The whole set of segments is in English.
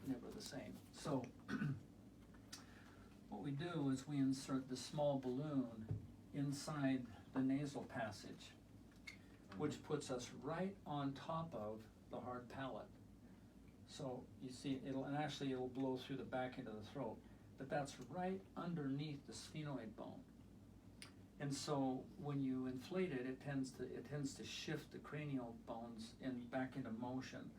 never the same. So what we do is we insert the small balloon inside the nasal passage, which puts us right on top of the hard palate. So you see, it'll blow through the back end of the throat, but that's right underneath the sphenoid bone. And so when you inflate it, it tends to shift the cranial bones back into motion.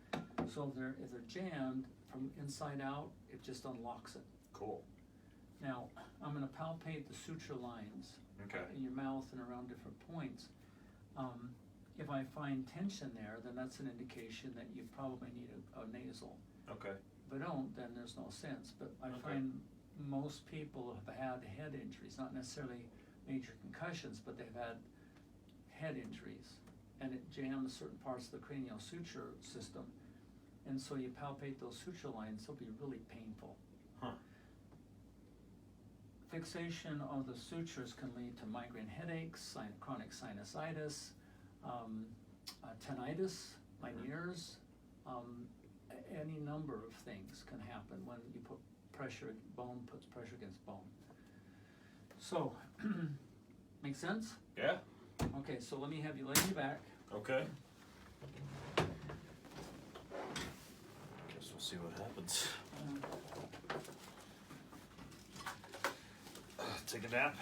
So if they're jammed from inside out, it just unlocks it. Cool. Now I'm going to palpate the suture lines in your mouth and around different points. If I find tension there, then that's an indication that you probably need a nasal. Okay. If I don't, then there's no sense. But I find most people have had head injuries, not necessarily major concussions, but they've had head injuries, and it jams certain parts of the cranial suture system. And so you palpate those suture lines, they'll be really painful. Huh. Fixation of the sutures can lead to migraine headaches, chronic sinusitis, tinnitus, ears, any number of things can happen when you put pressure, bone puts pressure against bone. So, make sense? Yeah. Okay, so let me have you lay on your back. Okay. Guess we'll see what happens. Take a nap?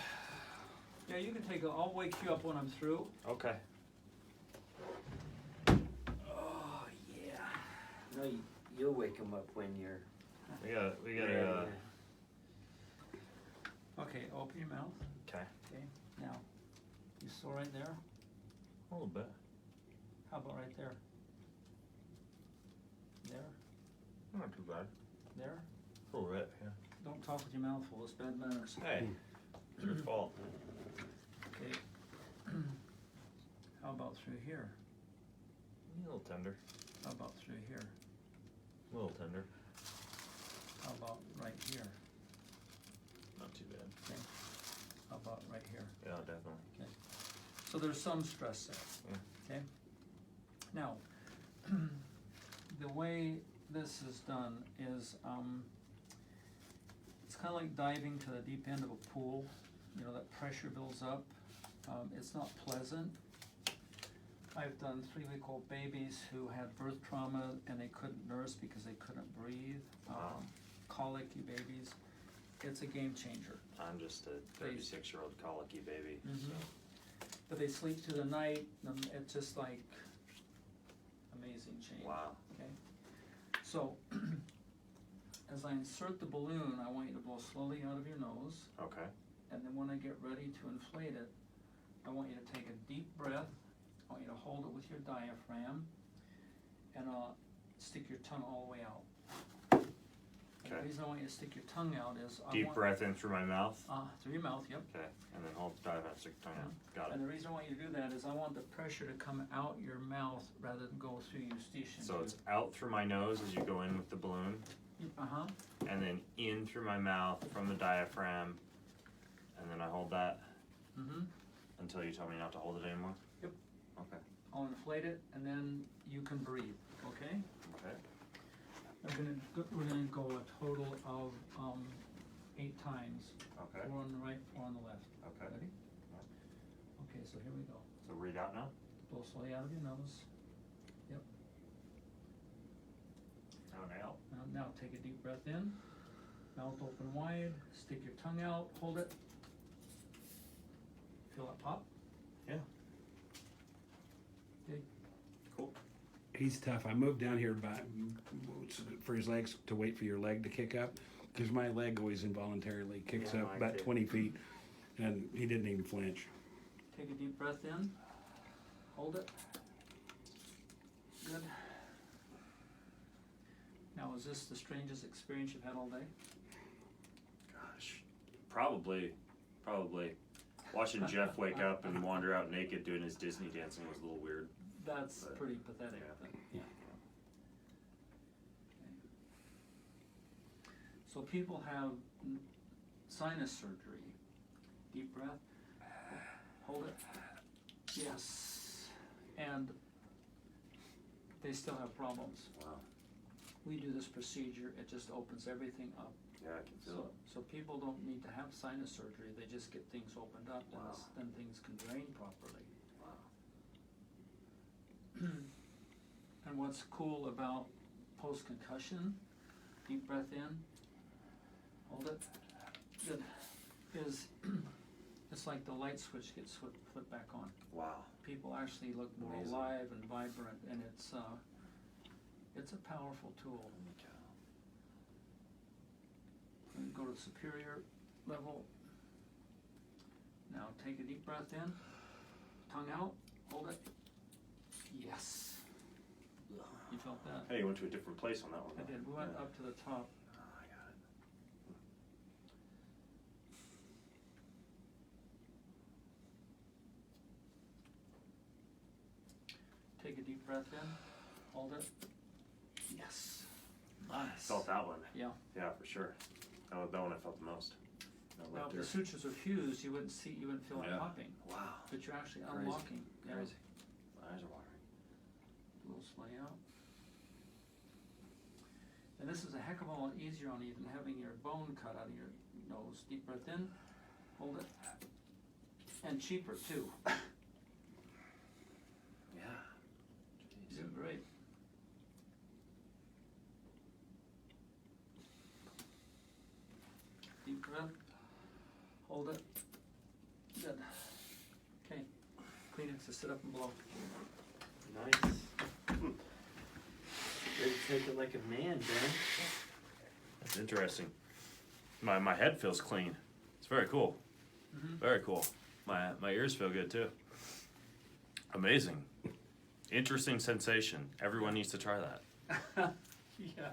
Yeah, you can I'll wake you up when I'm through. Okay. Oh, yeah. No, you'll wake him up when you're... We gotta, Okay, open your mouth. Okay. Okay, now, you sore right there? A little bit. How about right there? There? Not too bad. There? A little bit, yeah. Don't talk with your mouth full, it's bad manners. Hey, it's your fault. Okay. How about through here? A little tender. How about through here? A little tender. How about right here? Not too bad. Okay. How about right here? Yeah, definitely. Okay. So there's some stress there. Yeah. Okay. Now, the way this is done is it's kind of like diving to the deep end of a pool. You know, that pressure builds up. It's not pleasant. I've done 3-week-old babies who had birth trauma and they couldn't nurse because they couldn't breathe. Colicky babies. It's a game changer. I'm just a 36-year-old colicky baby. Mm-hmm. So. But they sleep through the night, and it's just like amazing change. Wow. Okay. So as I insert the balloon, I want you to blow slowly out of your nose. Okay. And then when I get ready to inflate it, I want you to take a deep breath. I want you to hold it with your diaphragm, and stick your tongue all the way out. Okay. The reason I want you to stick your tongue out is Deep breath in through my mouth. Through your mouth, yep. Okay, and then hold the diaphragm, stick your tongue out. Got it. And the reason I want you to do that is I want the pressure to come out your mouth rather than go through your eustachian. So it's out through my nose as you go in with the balloon, and then in through my mouth from the diaphragm, and then I hold that until you tell me not to hold it anymore? Yep. Okay. I'll inflate it, and then you can breathe, okay? Okay. We're gonna go a total of 8 times. Okay. 4 on the right, 4 on the left. Okay. Ready? Okay, so here we go. So read out now? Blow slowly out of your nose. Yep. Out. Now take a deep breath in. Mouth open wide. Stick your tongue out. Hold it. Feel that pop? Yeah. Okay. Cool. He's tough. I moved down here for his legs to wait for your leg to kick up, because my leg always involuntarily kicks up about 20 feet, and he didn't even flinch. Take a deep breath in. Hold it. Good. Now, is this the strangest experience you've had all day? Gosh. Probably. Watching Jeff wake up and wander out naked doing his Disney dancing was a little weird. That's pretty pathetic. Yeah. So people have sinus surgery. Deep breath. Hold it. Yes. And they still have problems. Wow. we do this procedure, it just opens everything up. Yeah, I can feel So people don't need to have sinus surgery, they just get things opened up, and Wow. then things can drain properly. Wow. And what's cool about post-concussion, deep breath in, hold it, good, is it's like the light switch gets flipped back on. Wow. People actually look more Amazing. alive and vibrant, and it's a powerful tool. And go to superior level. Now take a deep breath in, tongue out, hold it. Yes. You felt that? Hey, you went to a different place on that one. I did. We went Yeah. up to the top. Oh, I got it. Take a deep breath in, hold it. Yes. Nice. Felt that one. Yeah. Yeah, for sure. That one I felt the most. That Now, right if there. the sutures are fused, you wouldn't feel it Yeah. popping, Wow. but you're actually Crazy. unlocking. Yeah. Crazy. My eyes are watering. A little sway out. And this is a heck of a lot easier on you than having your bone cut out of your nose. Deep breath in, hold it. And cheaper too. Yeah. Jeez. You're great. Deep breath, hold it. Good. Okay. Kleenex to sit up and blow. Nice. Way to take it like a man, Ben. That's interesting. My head feels clean. It's very cool. Mm-hmm. Very cool. My ears feel good too. Amazing. Interesting sensation. Everyone needs to try that. Yeah.